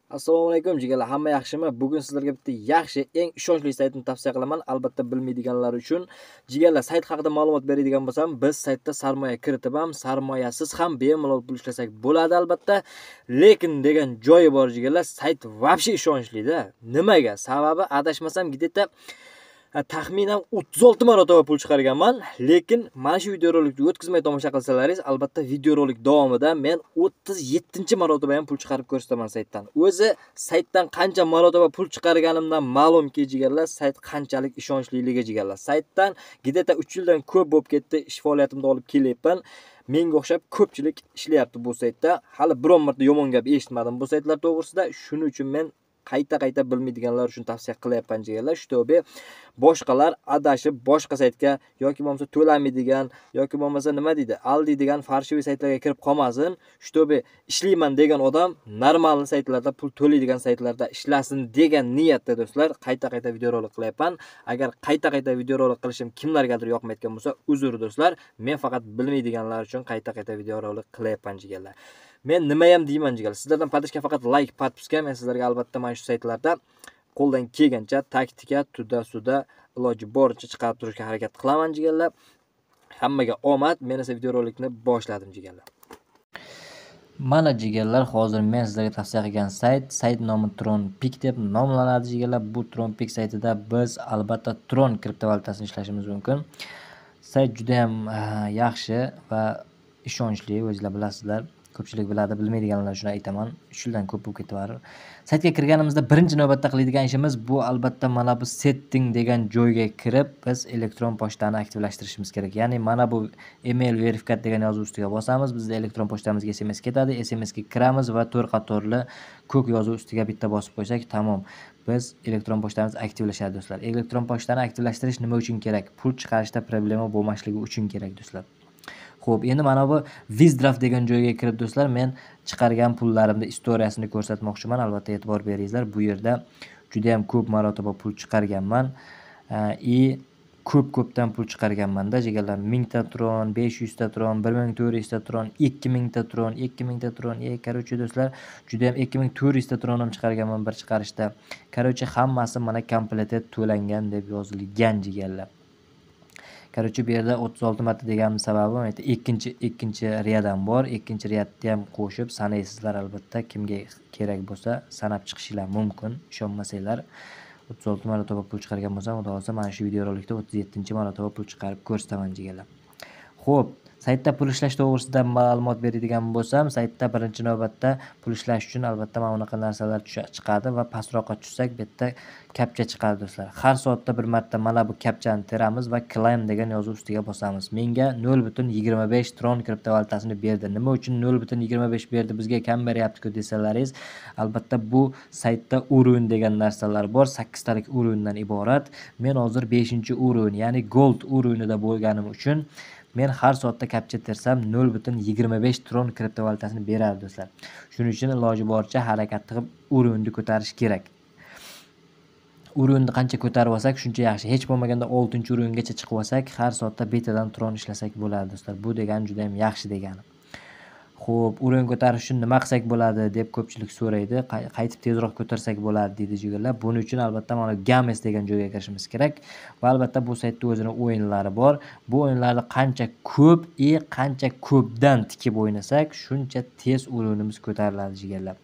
Assalomu alaykum jigarlar, hamma yaxshimi? Bugun sizlarga bitta yaxshi, eng ishonchli saytni tavsiya qilaman. Albatta bilmaydiganlar uchun. Jigarlar, sayt haqida ma'lumot beradigan bo'lsam, biz saytda sarmoya kiritib ham, sarmoyasiz ham bemalol pul ishlasak bo'ladi albatta. Lekin degan joyi bor jigarlar, sayt vobshe ishonchli-da. Nimaga? Sababi adashmasam gideta taxminan 36 marotaba pul chiqarganman, lekin mana shu videorolikni o'tkazmay tomosha qilsalaringiz, albatta videorolik davomida men 37-marotaba ham pul chiqarib ko'rsataman saytdan. O'zi saytdan qancha marotaba pul chiqarganimdan ma'lumki jigarlar, sayt qanchalik ishonchliligi jigarlar. Saytdan gideta 3 yildan ko'p bo'lib ketdi, ish faoliyatimni olib kelyapman. Menga o'xshab ko'pchilik ishlayapti bu saytda. Hali biron marta yomon gap eshitmadim bu saytlar to'g'risida. Shuning uchun men qayta bilmaydiganlar uchun tavsiya qilyapman jigarlar. Shtobe boshqalar adashib boshqa saytga yoki bo'lmasa to'lamaydigan yoki bo'lmasa nima deydi, aldiydigan farshiviy saytlarga kirib qolmasin. Shtobe ishlayman degan odam normal saytlarda pul to'laydigan saytlarda ishlasin degan niyatda do'stlar qayta videorolik qilyapman. Agar qayta videorolik qilishim kimlargadir yoqmayotgan bo'lsa, uzr do'stlar. Men faqat bilmaydiganlar uchun qayta videorolik qilyapman jigarlar. Men nima ham deyman jigarlar. Sizlardan podpishka faqat like, podpiska. Men sizlarga albatta mana shu saytlarda qo'ldan kelgancha taktika, suda iloji boricha chiqarib turishga harakat qilaman jigarlar. Hammaga omad. Men esa videorolikni boshladim jigarlar. Mana jigarlar, hozir men sizlarga tavsiya qilgan sayt nomi TronPick deb nomlanadi jigarlar. Bu TronPick saytida biz albatta Tron kriptovalyutasini ishlashimiz mumkin. Sayt juda ham yaxshi va ishonchli, o'zingizlar bilasizlar. Ko'pchilik biladi, bilmaydiganlar uchun aytaman. 3 yildan ko'p bo'lib ketdi. Saytga kirganimizda birinchi navbatda qiladigan ishimiz bu albatta mana bu setting degan joyga kirib, biz elektron pochtani aktivlashtirishimiz kerak. Ya'ni mana bu email verifikat degan yozuv ustiga bosamiz, bizda elektron pochtamizga SMS ketadi, SMS ga kiramiz va to'rt qatorli ko'k yozuv ustiga bitta bosib qo'ysak, tamom. Biz elektron pochtamiz aktivlashadi do'stlar. Elektron pochtani aktivlashtirish nima uchun kerak? Pul chiqarishda problema bo'lmasligi uchun kerak do'stlar. Xo'p, endi mana bu Wizdraft degan joyga kirib do'stlar, men chiqargan pullarimni istoriyasini ko'rsatmoqchiman. Albatta e'tibor beringizlar. Bu yerda juda ham ko'p marotaba pul chiqarganman. Ko'pdan pul chiqarganman-da jigarlar. 1000 ta tron, 500 ta tron, 1400 ta tron, 2000 ta tron, 2000 ta tron. Короче do'stlar, juda ham 2400 ta tron ham chiqarganman bir chiqarishda. Короче hammasi mana kompletet to'langan deb yozilgan jigarlar. Короче bu yerda 36 marta deganim sababim ikkinchi riyadan bor. Ikkinchi riyadni ham qo'shib sanaysizlar albatta. Kimga kerak bo'lsa sanab chiqishinglar mumkin. Ishonmasanglar 36 marotaba pul chiqargan bo'lsam, xudo xolasa mana shu videorolikda 37-marotaba pul chiqarib ko'rsataman jigarlar. Xo'p, saytda pul ishlash to'g'risida ma'lumot beradigan bo'lsam, saytda birinchi navbatda pul ishlash uchun albatta mana bunaqa narsalar chiqadi va pastroqqa tushsak bitta kapcha chiqadi do'stlar. Har soatda bir marta mana bu kapchani teramiz va claim degan yozuv ustiga bosamiz. Menga 0.25 tron kriptovalyutasini berdi. Nima uchun 0.25 berdi? Bizga kam beryapti-ku desalaringiz, albatta bu saytda urovень degan narsalar bor. 8 talik urovеньdan iborat. Men hozir 5-urovень, ya'ni gold urovеньida bo'lganim uchun men har soatda kapcha tersam 0.25 tron kriptovalyutasini beradi do'stlar. Shuning uchun iloji boricha harakat qilib urovеньni ko'tarish kerak. Urovеньni qancha ko'tarib olsak, shuncha yaxshi. Hech bo'lmaganda 6-urovеньgacha chiqib olsak, har soatda betadan tron ishlasak bo'ladi do'stlar. Bu degani juda ham yaxshi degani. Xo'p, urovень ko'tarish uchun nima qilsak bo'ladi deb ko'pchilik so'raydi. Qaytib tezroq ko'tarsak bo'ladi deydi jigarlar. Buning uchun albatta mana Games degan joyga kirishimiz kerak va albatta bu saytda o'zining o'yinlari bor. Bu o'yinlarni qancha ko'pdan tikib o'ynasak, shuncha tez urovеньimiz ko'tariladi jigarlar.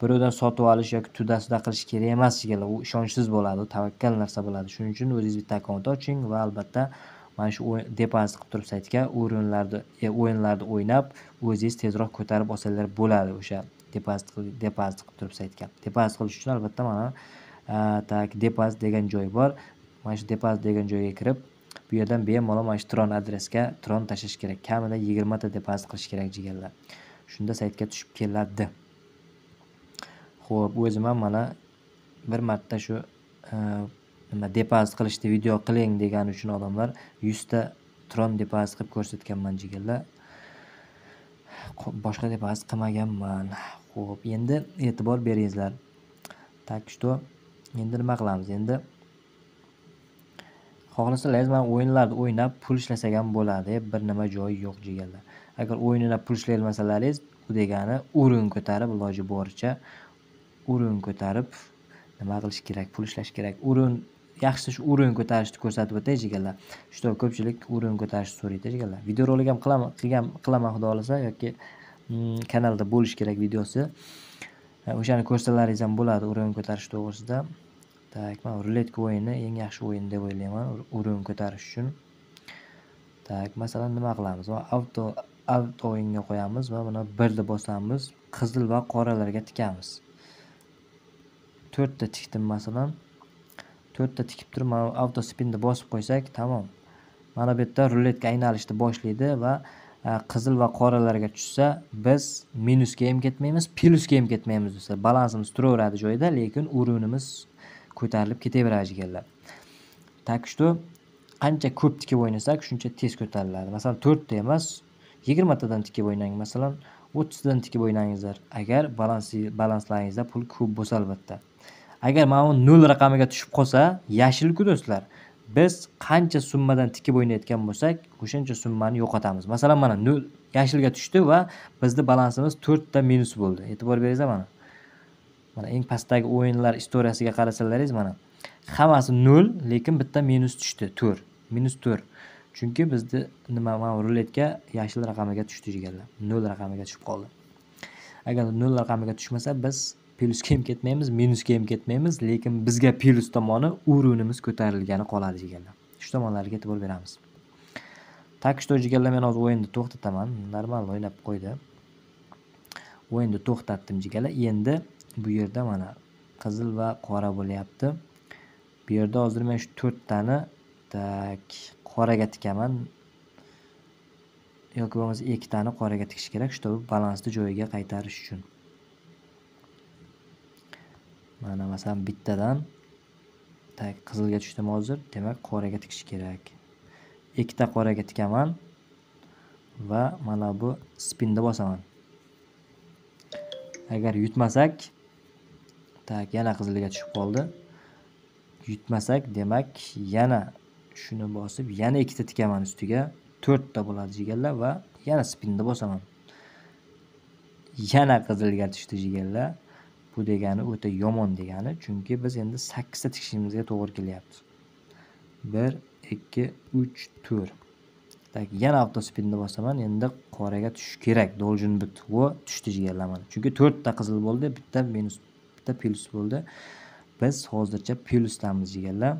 Birovdan sotib olish yoki tudasida qilish kerak emas jigarlar. U ishonchsiz bo'ladi, tavakkal narsa bo'ladi. Shuning uchun o'zingiz bitta akkaunt oching va albatta mana shu depozit qilib turib saytga o'yinlarni o'ynab, o'zingiz tezroq ko'tarib olsanglar bo'ladi o'sha depozit qilib turib saytga. Depozit qilish uchun albatta mana depozit degan joy bor. Mana shu depozit degan joyga kirib, bu yerdan bemalol mana shu tron adresga tron tashlash kerak. Kamida 20 ta depozit qilish kerak jigarlar. Shunda saytga tushib keladi. Xo'p, o'zim ham mana bir marta shu depozit qilishni video qiling degani uchun odamlar 100 ta tron depozit qilib ko'rsatganman jigarlar. Boshqa depozit qilmaganman. Xo'p, endi e'tibor beringizlar. Так что endi nima qilamiz? Endi xohlasangiz mana o'yinlarni o'ynab pul ishlasak ham bo'ladi. Bir nima joyi yo'q jigarlar. Agar o'yinlab pul ishlayolmasalaringiz, bu degani urovень ko'tarib iloji boricha o'rin ko'tarib nima qilish kerak, pul ishlash kerak. O'rin yaxshisi shu o'rin ko'tarishni ko'rsatib o'tay jigarlar. Shu ko'pchilik o'rin ko'tarishni so'raydi jigarlar. Videorolik ham qilaman xudo xolasa yoki kanalda bo'lish kerak videosi. O'shani ko'rsalaringiz ham bo'ladi o'rin ko'tarish to'g'risida. Tak, men ruletka o'yini eng yaxshi o'yin deb o'ylayman o'rin ko'tarish uchun. Tak, masalan nima qilamiz? Auto o'yinga qo'yamiz va buni 1 deb bosamiz, qizil va qoralarga tikamiz. 4 ta tikdim masalan. 4 ta tikib turib, mana auto spinni bosib qo'ysak, tamom. Mana bu yerda ruletka aynalishni boshlaydi va qizil va qoralarga tushsa, biz minusga ham ketmaymiz, plyusga ham ketmaymiz do'stlar. Balansimiz turaveradi joyida, lekin o'rinimiz ko'tarilib ketaveradi jigarlar. Tak что qancha ko'p tikib o'ynasak, shuncha tez ko'tariladi. Masalan, 4 ta emas, 20 tadan tikib o'ynang, masalan, 30 tadan tikib o'ynangizlar. Agar balanslaringizda pul ko'p bo'lsa albatta. Agar mana bu 0 raqamiga tushib qolsa, yashil-ku do'stlar. Biz qancha summadan tikib o'ynayotgan bo'lsak, o'shancha summani yo'qotamiz. Masalan, mana 0 yashilga tushdi va bizning balansimiz 4 ta minus bo'ldi. E'tibor beringizlar mana. Mana eng pastdagi o'yinlar istoriyasiga qarasalaringiz mana. Hammasi 0, lekin bitta minus tushdi, 4. Minus 4. Chunki bizda nima mana ruletka yashil raqamiga tushdi jigarlar. 0 raqamiga tushib qoldi. Agar 0 raqamiga tushmasa, biz plyusga ham ketmaymiz, minusga ham ketmaymiz, lekin bizga plyus tomoni o'rinimiz ko'tarilgani qoladi jigarlar. Shu tomonlarga e'tibor beramiz. Tak что jigarlar, men hozir o'yinni to'xtataman. Normal o'ynab qo'ydi. O'yinni to'xtatdim jigarlar. Endi bu yerda mana qizil va qora bo'lyapti. Bu yerda hozir men shu 4 tani tak qoraga tikaman. Yoki bo'lmasa 2 tani qoraga tikish kerak, shu balansni joyiga qaytarish uchun. Mana masalan bittadan tak qizilga tushdim hozir, demak qoraga tikish kerak. 2 ta qoraga tikaman va mana bu spinni bosaman. Agar yutmasak, tak yana qizilga tushib qoldi. Yutmasak, demak yana shuni bosib, yana 2 ta tikaman ustiga, 4 ta bo'ladi jigarlar va yana spinni bosaman. Yana qizilga tushdi jigarlar. Bu degani o'ta yomon degani, chunki biz endi 8 ta tikishimizga to'g'ri kelyapti. 1 2 3 4. Tak yana auto spinni bosaman, endi qoraga tushish kerak. Должен быть. Va tushdi jigarlar mana. Chunki 4 ta qizil bo'ldi, bitta minus, bitta plyus bo'ldi. Biz hozircha plyusdamiz jigarlar.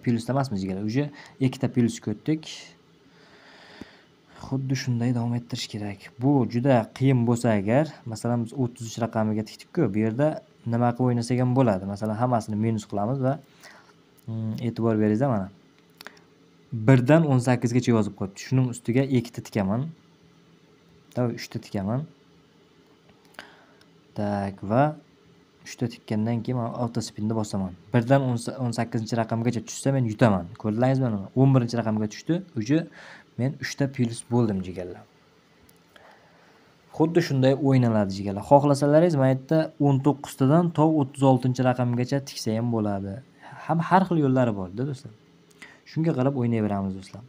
Plyusda emasmiz jigarlar. Uje 2 ta plyus ko'tdik. Xuddi shunday davom ettirish kerak. Bu juda qiyin bo'lsa agar, masalan biz 33 raqamiga tikdik-ku, bu yerda nima qilib o'ynasak ham bo'ladi. Masalan, hammasini minus qilamiz va e'tibor beringizlar mana. 1 dan 18 gacha yozib qo'yibdi. Shuning ustiga 2 ta tikaman. 3 ta tikaman. Tak va 3 ta tikkandan keyin men auto spinni bosaman. 1 dan 18-raqamgacha tushsa men yutaman. Ko'rdingizmi mana? 11-raqamga tushdi. Uje men 3 ta plyus bo'ldim jigarlar. Xuddi shunday o'ynaladi jigarlar. Xohlasalaringiz mana yerda 19 tadan to 36-raqamgacha tiksa ham bo'ladi. Har xil yo'llari bor-da do'stlar. Shunga qarab o'ynayveramiz do'stlar.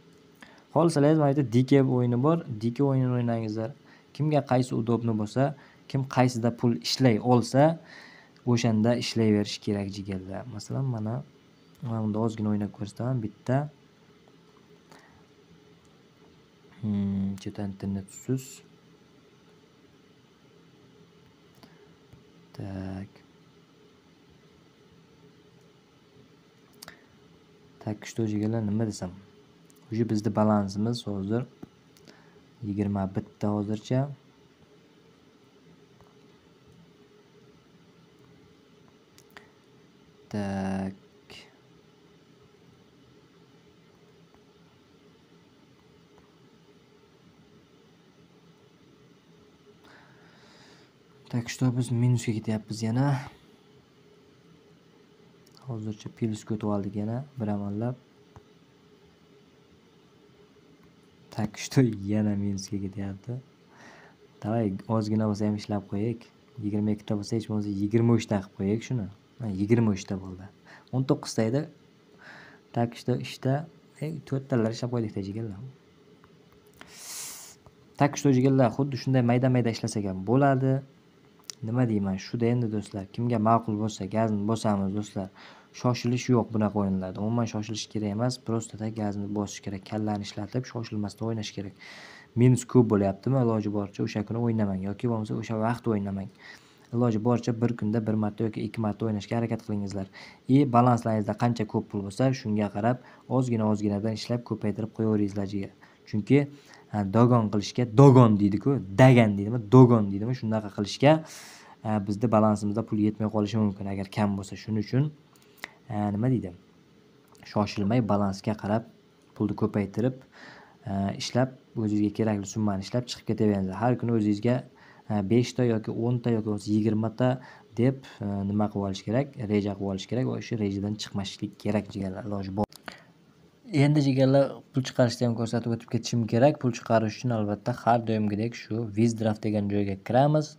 Xohlasalaringiz mana yerda dike o'yini bor. Dike o'yinini o'ynangizlar. Kimga qaysi udobni bo'lsa, kim qaysida pul ishlay olsa, o'shanda ishlayverish kerak jigarlar. Masalan, mana bunda ozgina o'ynab ko'rsataman. Bitta chet internetsiz. Tak. Tak что jigarlar, nima desam? Uje bizning balansimiz hozir 21 ta hozircha. Tak. Tak что biz minusga ketyapmiz yana. Hozircha plyusga o'tib oldik yana bir amallab. Tak что yana minusga ketyapti. Davay ozgina bo'lsa ham ishlab qo'yaylik. 22 ta bo'lsa hech bo'lmasa 23 ta qilib qo'yaylik shuni. 23 ta bo'ldi. 19 ta edi. Tak что ishda 4 talar ishlab qo'ydik jigarlar. Tak что jigarlar, xuddi shunday mayda-mayda ishlasak ham bo'ladi. nima deyman, shuda endi do'stlar, kimga ma'qul bo'lsa gazni bosamiz do'stlar. Shoshilish yo'q bunaqa o'yinlarda. Umuman shoshilish kerak emas, prosta gazni bosish kerak. Kallani ishlatib shoshilmasdan o'ynash kerak. Minus ko'p bo'lyaptimi, iloji boricha o'sha kuni o'ynamang yoki bo'lmasa o'sha vaqt o'ynamang. Iloji boricha bir kunda bir marta yoki 2 marta o'ynashga harakat qilingizlar. Balanslaringizda qancha ko'p pul bo'lsa, shunga qarab ozginadan ishlab ko'paytirib qo'yaveringizlar. Chunki dogon qilishga, dogon deydi-ku, dagan deydimi, dogon deydimi, shunaqa qilishga bizda balansimizda pul yetmay qolishi mumkin agar kam bo'lsa. Shuning uchun nima deydi? Shoshilmay balansga qarab pulni ko'paytirib ishlab o'zingizga kerakli summani ishlab chiqib ketaveringizlar. Har kuni o'zingizga 5 ta yoki 10 ta yoki 20 ta deb nima qilib olish kerak, reja qilib olish kerak va o'sha rejadan chiqmaslik kerak jigarlar, iloji bor. Endi jigarlar pul chiqarishni ham ko'rsatib o'tib ketishim kerak. Pul chiqarish uchun albatta har doimgidek shu Wizdraft degan joyga kiramiz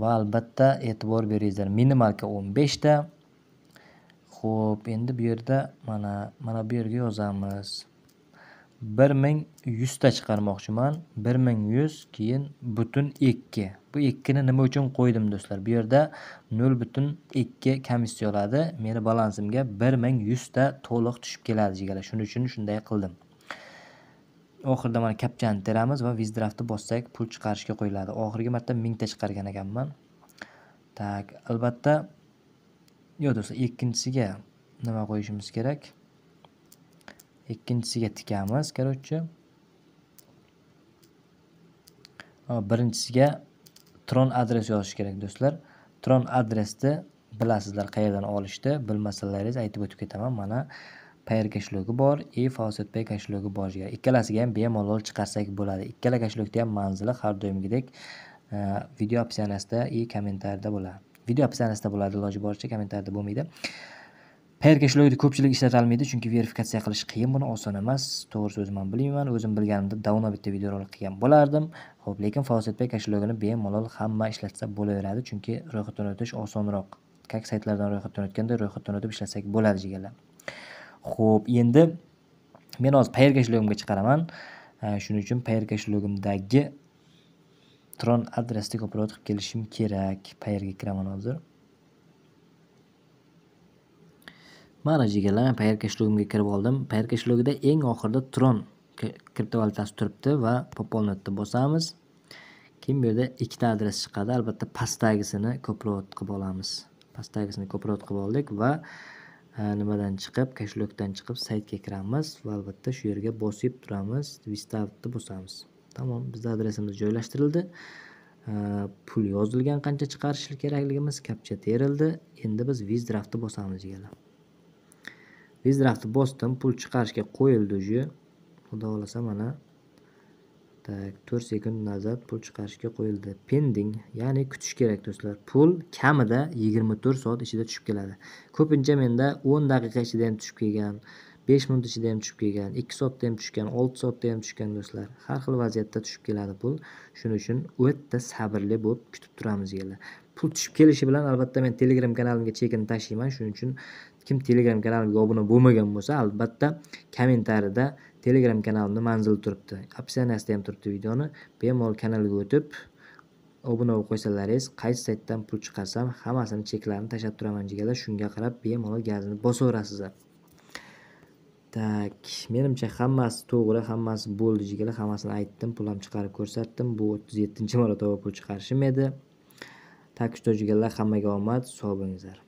va albatta e'tibor beringizlar. Minimalka 15 ta. Xo'p, endi bu yerda mana bu yerga yozamiz. 1100 ta chiqarmoqchiman. 1100 keyin butun 2. Bu 2 ni nima uchun qo'ydim do'stlar? Bu yerda 0.2 komissiya oladi. Meni balansimga 1100 ta to'liq tushib keladi jigarlar. Shuning uchun shunday qildim. Oxirida mana kapchani teramiz va Wizdraftni bossak pul chiqarishga qo'yiladi. Oxirgi marta 1000 ta chiqargan ekanman. Tak, albatta yo'q do'stlar, ikkinchisiga nima qo'yishimiz kerak? Ikkinchisiga tikamiz, короче. Birinchisiga Tron adres yozish kerak do'stlar. Tron adresni bilasizlar qayerdan olishni, bilmasalaringiz aytib o'tib ketaman. Mana Payer kashlogi bor, Faucet Pay kashlogi bor. Ikkalasiga ham bemalol chiqarsak bo'ladi. Ikkala kashloqda ham manzili har doimgidek video opsiyasida kommentariyada bo'ladi. Video opsiyasida bo'ladi, iloji boricha kommentariyada bo'lmaydi. Payer kashloqni ko'pchilik ishlata olmaydi, chunki verifikatsiya qilish qiyin, buni oson emas. To'g'risi o'zim ham bilmayman, o'zim bilganimda davno bitta videorolik qilgan bo'lardim. Xo'p, lekin Faucet Pay kashlogini bemalol hamma ishlatsa bo'laveradi, chunki ro'yxatdan o'tish osonroq. Kak saytlardan ro'yxatdan o'tganda ro'yxatdan o'tib ishlatsak bo'ladi jigarlar. Xo'p, endi men hozir Payer kashlogimga chiqaraman. Shuning uchun Payer kashlogimdagi Tron adresni ko'proq qilib kelishim kerak. Payerga kiraman hozir. Mana jigarlar, men Payer kashlogimga kirib oldim. Payer kashlogida eng oxirida Tron kriptovalyutasi turibdi va poполнitni bosamiz. Keyin bu yerda ikkita adres chiqadi. Albatta pastdagisini ko'proq qilib olamiz. Pastdagisini ko'proq qilib oldik va nimadan chiqib, kashlogdan chiqib saytga kiramiz va albatta shu yerga bosib turamiz, Wizdraftni bosamiz. Tamom, bizda adresimiz joylashtirildi. Pul yozilgan, qancha chiqarish kerakligimiz, kapcha terildi. Endi biz Wizdraftni bosamiz jigarlar. Wizdraftni bosdim, pul chiqarishga qo'yildi уже. Xudo xolasa mana 4 sekund nazar pul chiqarishga qo'yildi. Pending, ya'ni kutish kerak do'stlar. Pul kamida 24 soat ichida tushib keladi. Ko'pincha menda 10 daqiqa ichida ham tushib kelgan, 5 minut ichida ham tushib kelgan, 2 soatda ham tushgan, 6 soatda ham tushgan do'stlar. Har xil vaziyatda tushib keladi pul. Shuning uchun o'ta sabrli bo'lib kutib turamiz yerlar. Pul tushib kelishi bilan albatta men Telegram kanalimga chekini tashlayman. Shuning uchun kim Telegram kanalimga obuna bo'lmagan bo'lsa, albatta kommentariyada Telegram kanalimni manzili turibdi. Opsiyasida ham turibdi videoni. Bemalol kanalga o'tib obuna bo'lib qo'ysalaringiz, qaysi saytdan pul chiqarsam, hammasini cheklarini tashab turaman jigarlar. Shunga qarab bemalol gazni bosaverasizlar. Tak, menimcha hammasi to'g'ri, hammasi bo'ldi jigarlar. Hammasini aytdim, pul ham chiqarib ko'rsatdim. Bu 37-marotaba pul chiqarishim edi. Tak, jigarlar, hammaga omad, sog' bo'linglar.